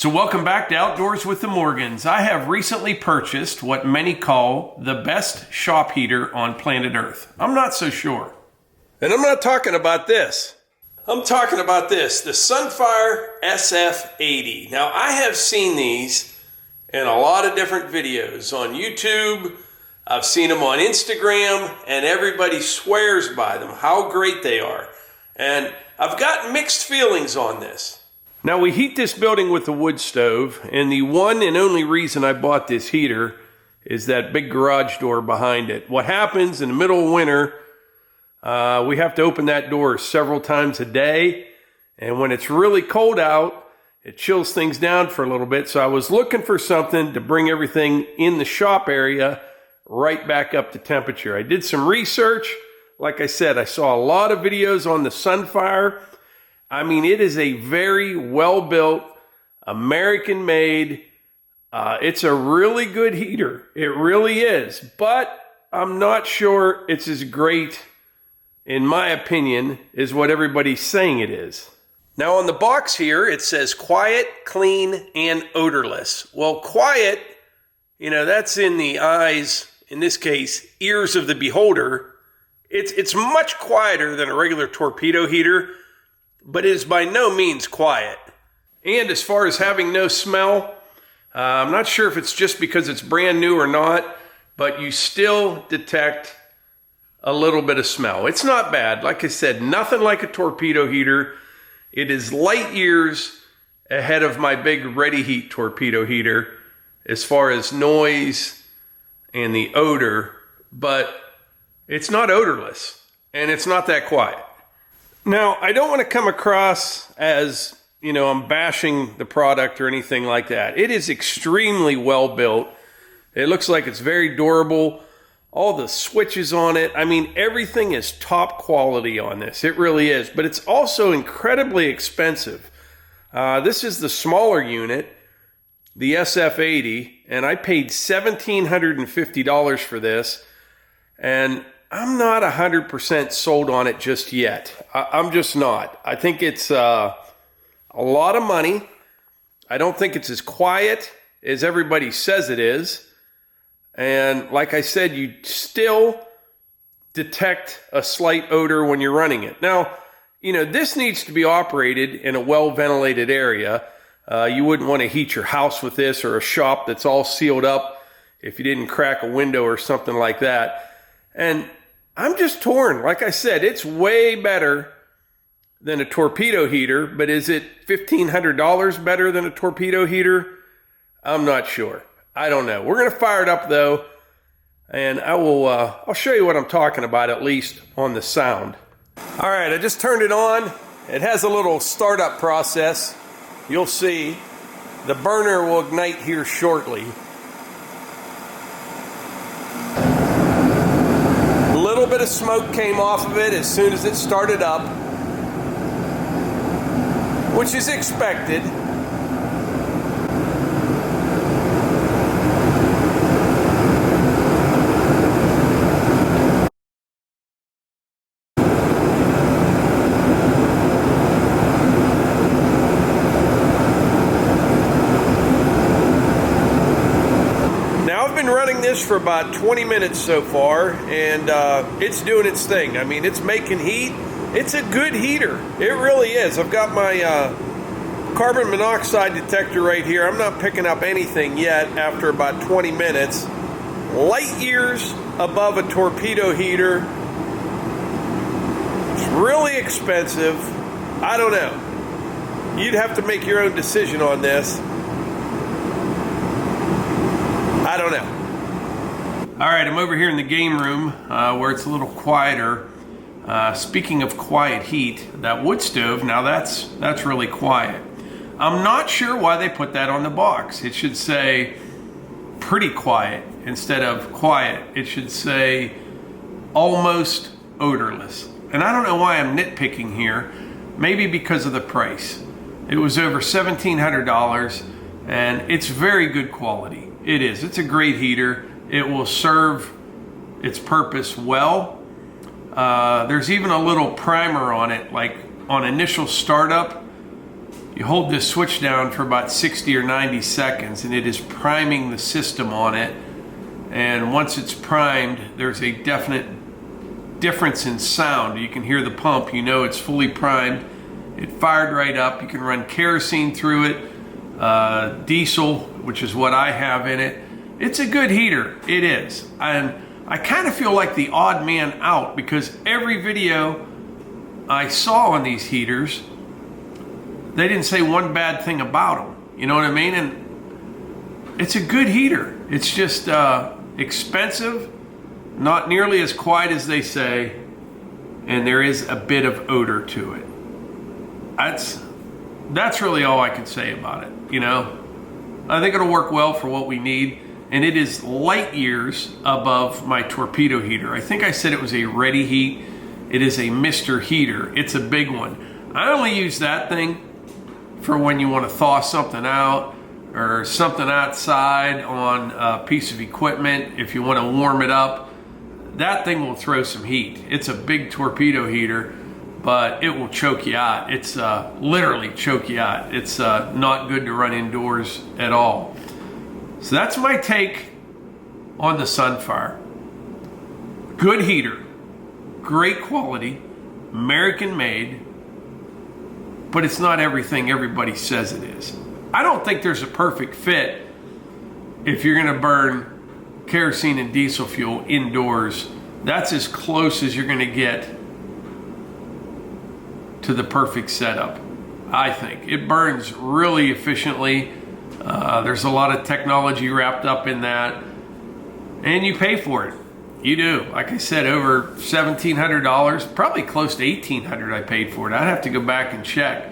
So welcome back to Outdoors with the Morgans. I have recently purchased what many call the best shop heater on planet Earth. I'm not so sure. And I'm not talking about this. I'm talking about this, the Sunfire SF80. Now I have seen these in a lot of different videos on YouTube. I've seen them on Instagram, and everybody swears by them, how great they are. And I've got mixed feelings on this. Now we heat this building with a wood stove, and the one and only reason I bought this heater is that big garage door behind it. What happens in the middle of winter, we have to open that door several times a day, and when it's really cold out, it chills things down for a little bit. So I was looking for something to bring everything in the shop area right back up to temperature. I did some research. Like I said, I saw a lot of videos on the Sunfire. I mean, it is a very well-built, American-made, it's a really good heater. It really is. But I'm not sure it's as great, in my opinion, as what everybody's saying it is. Now on the box here, it says quiet, clean, and odorless. Well, quiet, that's in the eyes, in this case, ears of the beholder. It's much quieter than a regular torpedo heater, but it is by no means quiet. And as far as having no smell, I'm not sure if it's just because it's brand new or not, but you still detect a little bit of smell. It's not bad. Like I said, nothing like a torpedo heater. It is light years ahead of my big Ready Heat torpedo heater as far as noise and the odor, but it's not odorless and it's not that quiet. Now, I don't want to come across as, I'm bashing the product or anything like that. It is extremely well built. It looks like it's very durable. All the switches on it, I mean, everything is top quality on this. It really is. But it's also incredibly expensive. This is the smaller unit, the SF80, and I paid $1,750 for this. And I'm not 100% sold on it just yet. I'm just not. I think it's a lot of money. I don't think it's as quiet as everybody says it is. And like I said, you still detect a slight odor when you're running it. Now, this needs to be operated in a well-ventilated area. You wouldn't want to heat your house with this, or a shop that's all sealed up if you didn't crack a window or something like that. And I'm just torn. Like I said, it's way better than a torpedo heater, but is it $1,500 better than a torpedo heater? I'm not sure. I don't know. We're going to fire it up though, and I'll show you what I'm talking about, at least on the sound. All right, I just turned it on. It has a little startup process. You'll see. The burner will ignite here shortly. A little bit of smoke came off of it as soon as it started up, which is expected. For about 20 minutes so far, and it's doing its thing. I mean, it's making heat. It's a good heater. It really is. I've got my carbon monoxide detector right here. I'm not picking up anything yet after about 20 minutes. Light years above a torpedo heater. It's really expensive. I don't know. You'd have to make your own decision on this. I don't know. All right, I'm over here in the game room where it's a little quieter. Speaking of quiet heat, that wood stove, now that's really quiet. I'm not sure why they put that on the box. It should say pretty quiet instead of quiet. It should say almost odorless. And I don't know why I'm nitpicking here. Maybe because of the price. It was over $1,700, and it's very good quality. It is. It's a great heater. It will serve its purpose well. There's even a little primer on it, like on initial startup. You hold this switch down for about 60 or 90 seconds and it is priming the system on it. And once it's primed, there's a definite difference in sound. You can hear the pump, you know it's fully primed. It fired right up. You can run kerosene through it, diesel, which is what I have in it. It's a good heater, it is. And I kind of feel like the odd man out because every video I saw on these heaters, they didn't say one bad thing about them. You know what I mean? And it's a good heater. It's just expensive, not nearly as quiet as they say, and there is a bit of odor to it. That's really all I can say about it, you know? I think it'll work well for what we need, and it is light years above my torpedo heater. I think I said it was a Ready Heat. It is a Mr. Heater. It's a big one. I only use that thing for when you want to thaw something out or something outside on a piece of equipment. If you want to warm it up, that thing will throw some heat. It's a big torpedo heater, but it will choke you out. It's literally choke you out. It's not good to run indoors at all. So that's my take on the Sunfire. Good heater, great quality, American made, but it's not everything everybody says it is. I don't think there's a perfect fit if you're gonna burn kerosene and diesel fuel indoors. That's as close as you're gonna get to the perfect setup, I think. It burns really efficiently. There's a lot of technology wrapped up in that, and you pay for it. You do. Like I said, over $1,700, probably close to $1,800 I paid for it. I'd have to go back and check.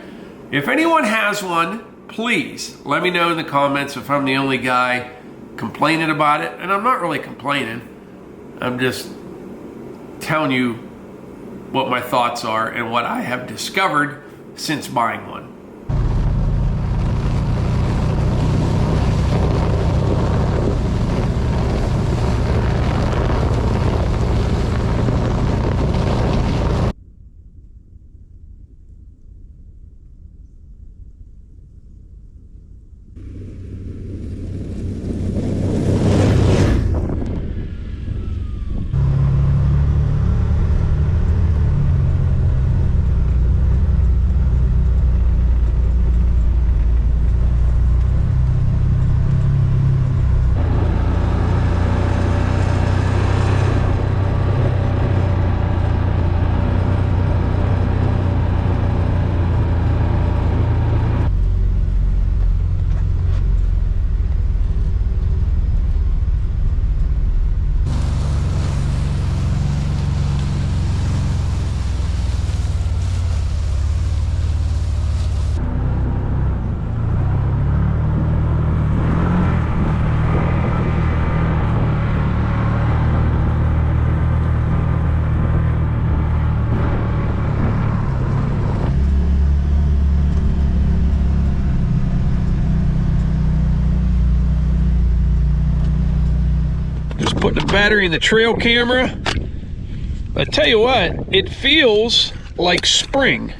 If anyone has one, please let me know in the comments if I'm the only guy complaining about it. And I'm not really complaining. I'm just telling you what my thoughts are and what I have discovered since buying one. Putting a battery in the trail camera. I tell you what, it feels like spring.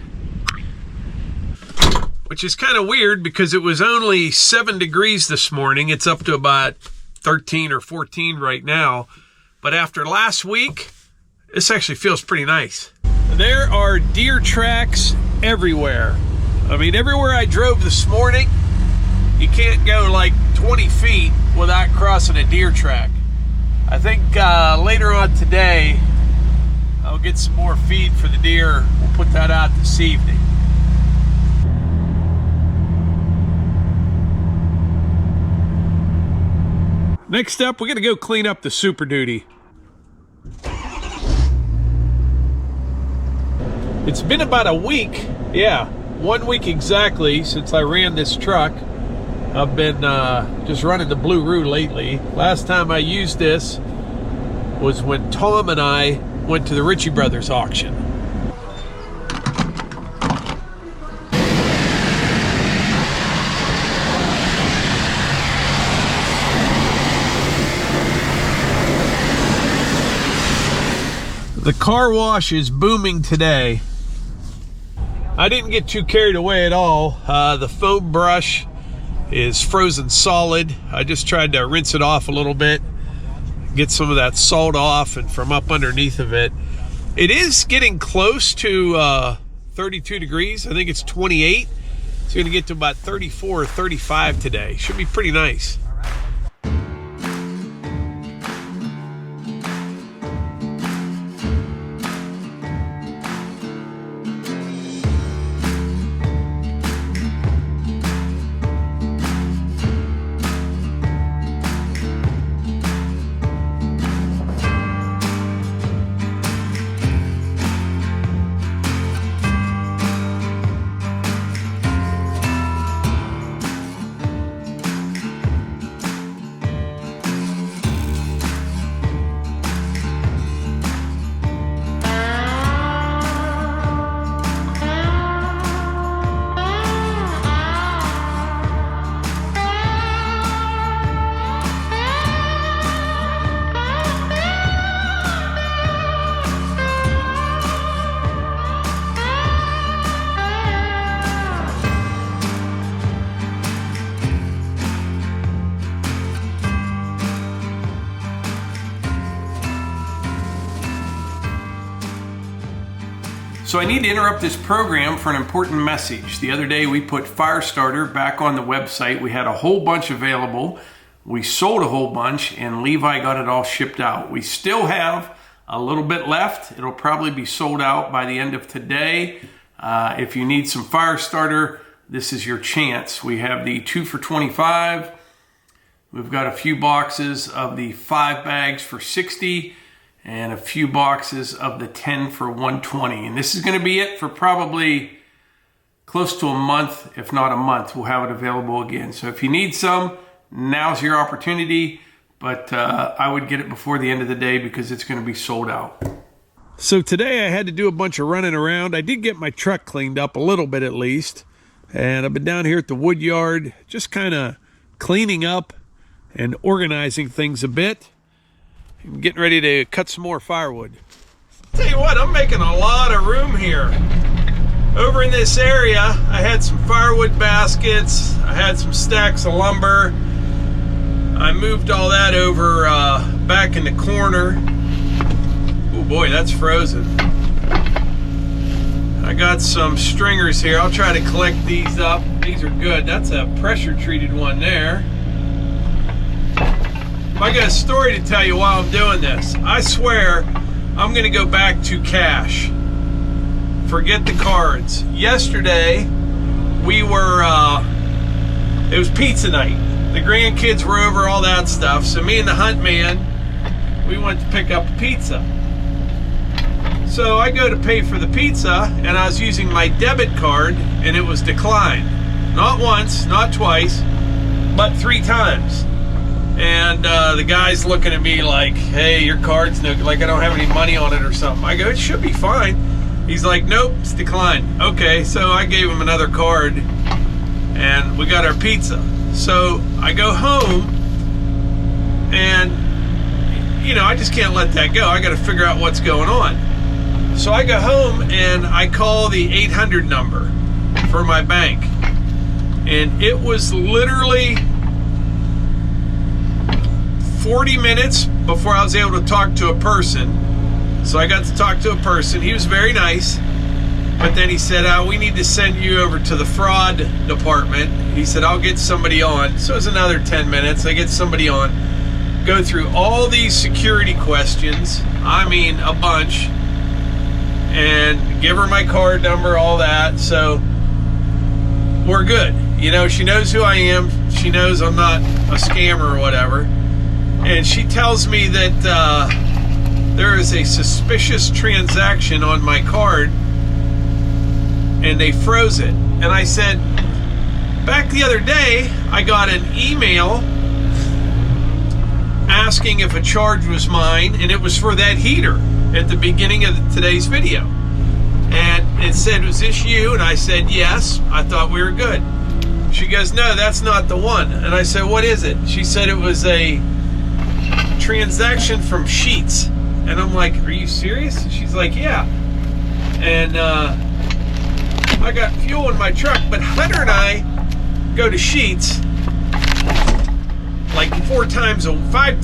Which is kind of weird because it was only 7 degrees this morning. It's up to about 13 or 14 right now. But after last week, this actually feels pretty nice. There are deer tracks everywhere. I mean, everywhere I drove this morning, you can't go like 20 feet without crossing a deer track. I think later on today, I'll get some more feed for the deer. We'll put that out this evening. Next up, we're gonna go clean up the Super Duty. It's been about a week, yeah, 1 week exactly since I ran this truck. I've been just running the Blue Roo lately. Last time I used this was when Tom and I went to the Ritchie Brothers auction. The car wash is booming today. I didn't get too carried away at all. The foam brush is frozen solid. I just tried to rinse it off a little bit, get some of that salt off and from up underneath of it. It is getting close to 32 degrees. I think it's 28. It's going to get to about 34 or 35 today. Should be pretty nice. So I need to interrupt this program for an important message. The other day we put Firestarter back on the website. We had a whole bunch available. We sold a whole bunch and Levi got it all shipped out. We still have a little bit left. It'll probably be sold out by the end of today. If you need some Firestarter, this is your chance. We have the 2 for $25. We've got a few boxes of the 5 bags for $60. And a few boxes of the 10 for $120. And this is going to be it for probably close to a month, if not a month. We'll have it available again. So if you need some, now's your opportunity. But I would get it before the end of the day because it's going to be sold out. So today I had to do a bunch of running around. I did get my truck cleaned up a little bit at least. And I've been down here at the wood yard just kind of cleaning up and organizing things a bit. I'm getting ready to cut some more firewood. Tell you what, I'm making a lot of room here. Over in this area, I had some firewood baskets. I had some stacks of lumber. I moved all that over back in the corner. Oh boy, that's frozen. I got some stringers here. I'll try to collect these up. These are good. That's a pressure treated one there. I got a story to tell you while I'm doing this. I swear I'm going to go back to cash. Forget the cards. Yesterday, it was pizza night. The grandkids were over, all that stuff. So me and the hunt man, we went to pick up pizza. So I go to pay for the pizza, and I was using my debit card, and it was declined. Not once, not twice, but 3 times. And the guy's looking at me like, hey, your card's no, like I don't have any money on it or something. I go, it should be fine. He's like, nope, it's declined. Okay, so I gave him another card and we got our pizza. So I go home and, you know, I just can't let that go. I got to figure out what's going on. So I go home and I call the 800 number for my bank. And it was literally 40 minutes before I was able to talk to a person. So I got to talk to a person. He was very nice. But then he said, we need to send you over to the fraud department. He said, I'll get somebody on. So it was another 10 minutes. I get somebody on. Go through all these security questions. I mean, a bunch. And give her my card number, all that. So we're good. You know, she knows who I am. She knows I'm not a scammer or whatever. And she tells me that there is a suspicious transaction on my card and they froze it. And I said, back the other day, I got an email asking if a charge was mine, and it was for that heater at the beginning of today's video. And it said, was this you? And I said, yes. I thought we were good. She goes, no, that's not the one. And I said, what is it? She said it was a transaction from Sheets. And I'm like, are you serious? She's like, yeah. And I got fuel in my truck, but Hunter and I go to Sheetz like 5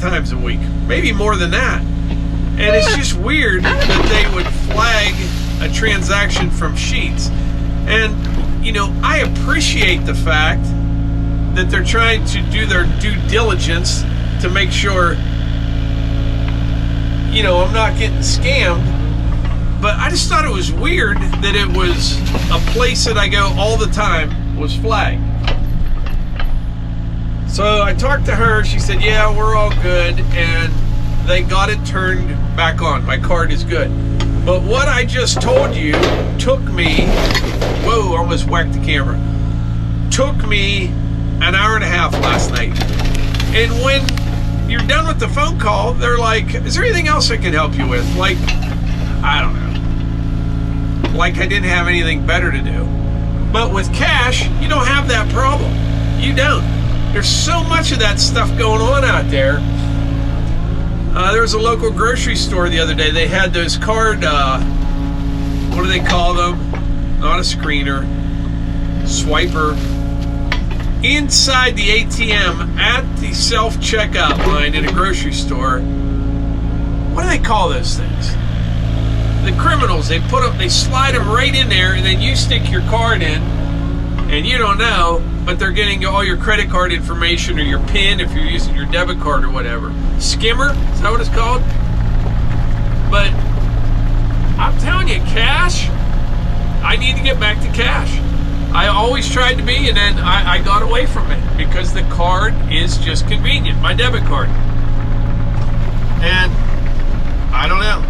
times a week, maybe more than that. And it's just weird that they would flag a transaction from Sheetz. And, you know, I appreciate the fact that they're trying to do their due diligence to make sure, you know, I'm not getting scammed. But I just thought it was weird that it was a place that I go all the time was flagged. So I talked to her. She said, yeah, we're all good. And they got it turned back on. My card is good. But what I just told you took me, whoa, almost whacked the camera. Took me an hour and a half last night. And when you're done with the phone call, they're like, is there anything else I can help you with? Like, I don't know. Like I didn't have anything better to do. But with cash, you don't have that problem. You don't. There's so much of that stuff going on out there. There was a local grocery store the other day. They had those card, what do they call them? Not a screener, swiper. Inside the ATM at the self-checkout line in a grocery store. What do they call those things? The criminals, they slide them right in there, and then you stick your card in, and you don't know, but they're getting all your credit card information or your PIN if you're using your debit card or whatever. Skimmer, is that what it's called? But I'm telling you, cash, I need to get back to cash. I always tried to be, and then I got away from it because the card is just convenient, my debit card. And I don't know.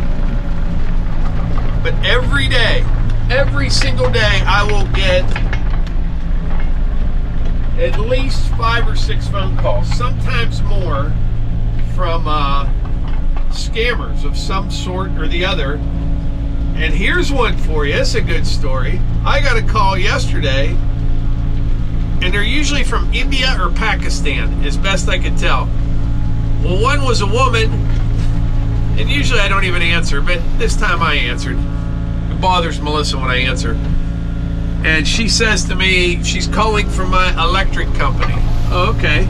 But every day, every single day, I will get at least 5 or 6 phone calls, sometimes more, from scammers of some sort or the other. And here's one for you. It's a good story. I got a call yesterday, and they're usually from India or Pakistan, as best I could tell. Well, one was a woman, and usually I don't even answer, but this time I answered. It bothers Melissa when I answer. And she says to me, she's calling from my electric company. Oh, okay.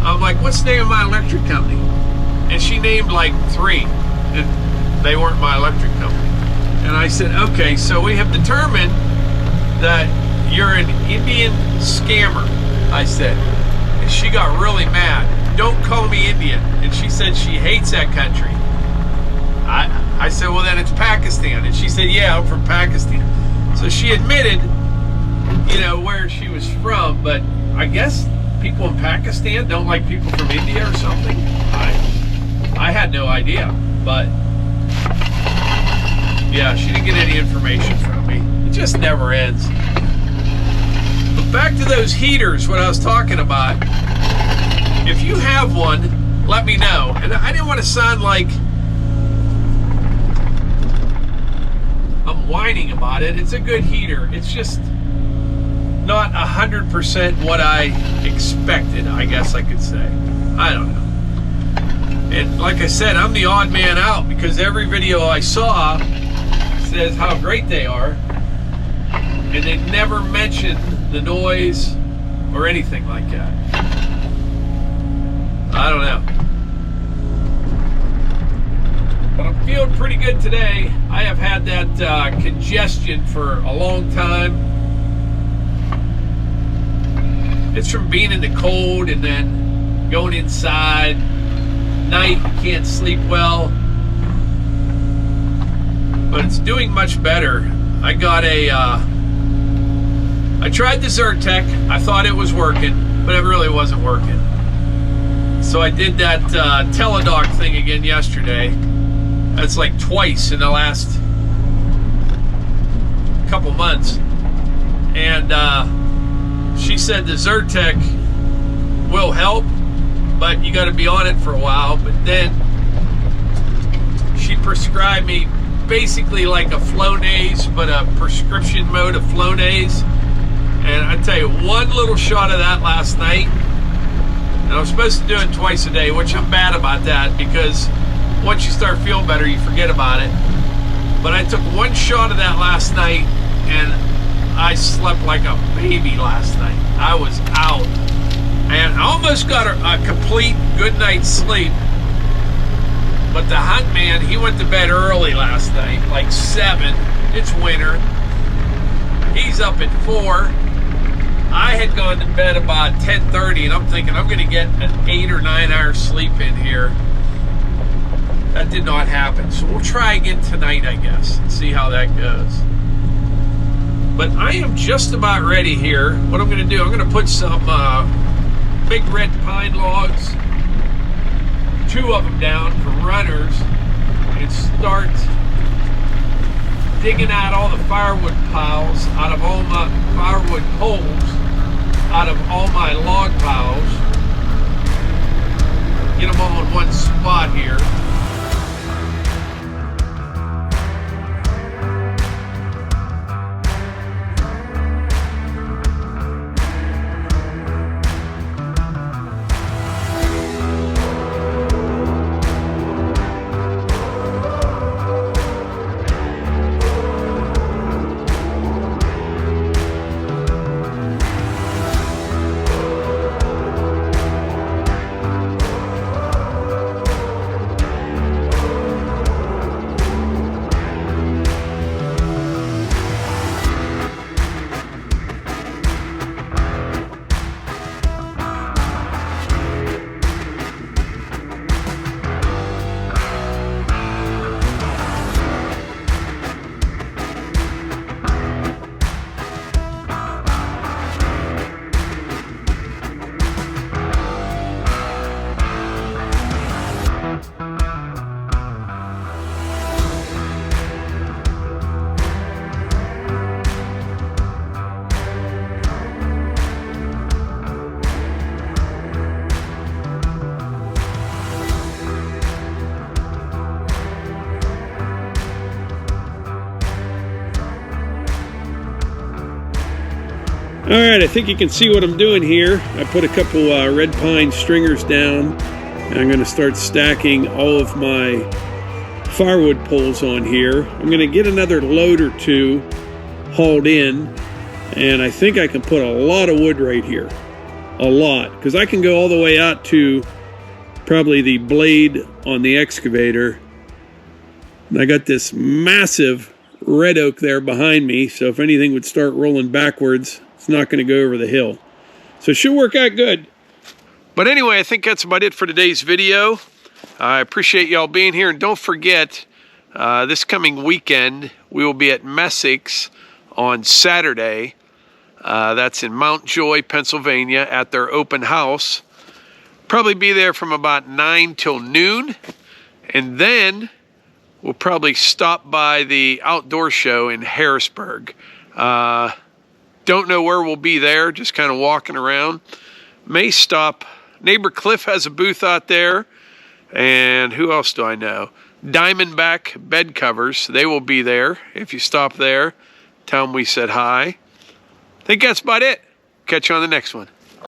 I'm like, what's the name of my electric company? And she named like 3, and they weren't my electric company. And I said, okay, so we have determined that you're an Indian scammer, I said. And she got really mad. Don't call me Indian. And she said she hates that country. I said, well, then it's Pakistan. And she said, yeah, I'm from Pakistan. So she admitted, you know, where she was from, but I guess people in Pakistan don't like people from India or something. I had no idea, but yeah, she didn't get any information from me. It just never ends. But back to those heaters, what I was talking about. If you have one, let me know. And I didn't want to sound like I'm whining about it. It's a good heater. It's just not 100% what I expected, I guess I could say. I don't know. And like I said, I'm the odd man out because every video I saw says how great they are, and they never mention the noise or anything like that. I don't know. But I'm feeling pretty good today. I have had that congestion for a long time. It's from being in the cold and then going inside. Night, you can't sleep well. But it's doing much better. I got I tried the Zyrtec. I thought it was working, but it really wasn't working. So I did that teledoc thing again yesterday. That's like twice in the last couple months. And she said the Zyrtec will help, but you got to be on it for a while. But then she prescribed me basically like a Flonase, but a prescription mode of Flonase. And I tell you, one little shot of that last night, and I'm supposed to do it twice a day, which I'm bad about that because once you start feeling better, you forget about it. But I took one shot of that last night, and I slept like a baby last night. I was out. And I almost got a complete good night's sleep. But the hunt man, he went to bed early last night, like 7. It's winter. He's up at 4. I had gone to bed about 10:30, and I'm thinking I'm going to get an 8 or 9 hour sleep in here. That did not happen. So we'll try again tonight, I guess, and see how that goes. But I am just about ready here. What I'm going to do, I'm going to put some big red pine logs, 2 of them down for runners, and start digging out all the firewood piles out of all my firewood poles, out of all my log piles. Get them all in one spot here. All right, I think you can see what I'm doing here. I put a couple red pine stringers down, and I'm going to start stacking all of my firewood poles on here. I'm going to get another load or 2 hauled in, and I think I can put a lot of wood right here. A lot, because I can go all the way out to probably the blade on the excavator. And I got this massive red oak there behind me, so if anything would start rolling backwards, it's not going to go over the hill. So it should work out good. But anyway, I think that's about it for today's video. I appreciate y'all being here. And don't forget, this coming weekend, we will be at Messick's on Saturday. That's in Mount Joy, Pennsylvania, at their open house. Probably be there from about 9 till noon. And then we'll probably stop by the outdoor show in Harrisburg. Don't know where we'll be there, just kind of walking around. May stop. Neighbor Cliff has a booth out there. And who else do I know? Diamondback Bed Covers. They will be there. If you stop there, tell them we said hi. I think that's about it. Catch you on the next one.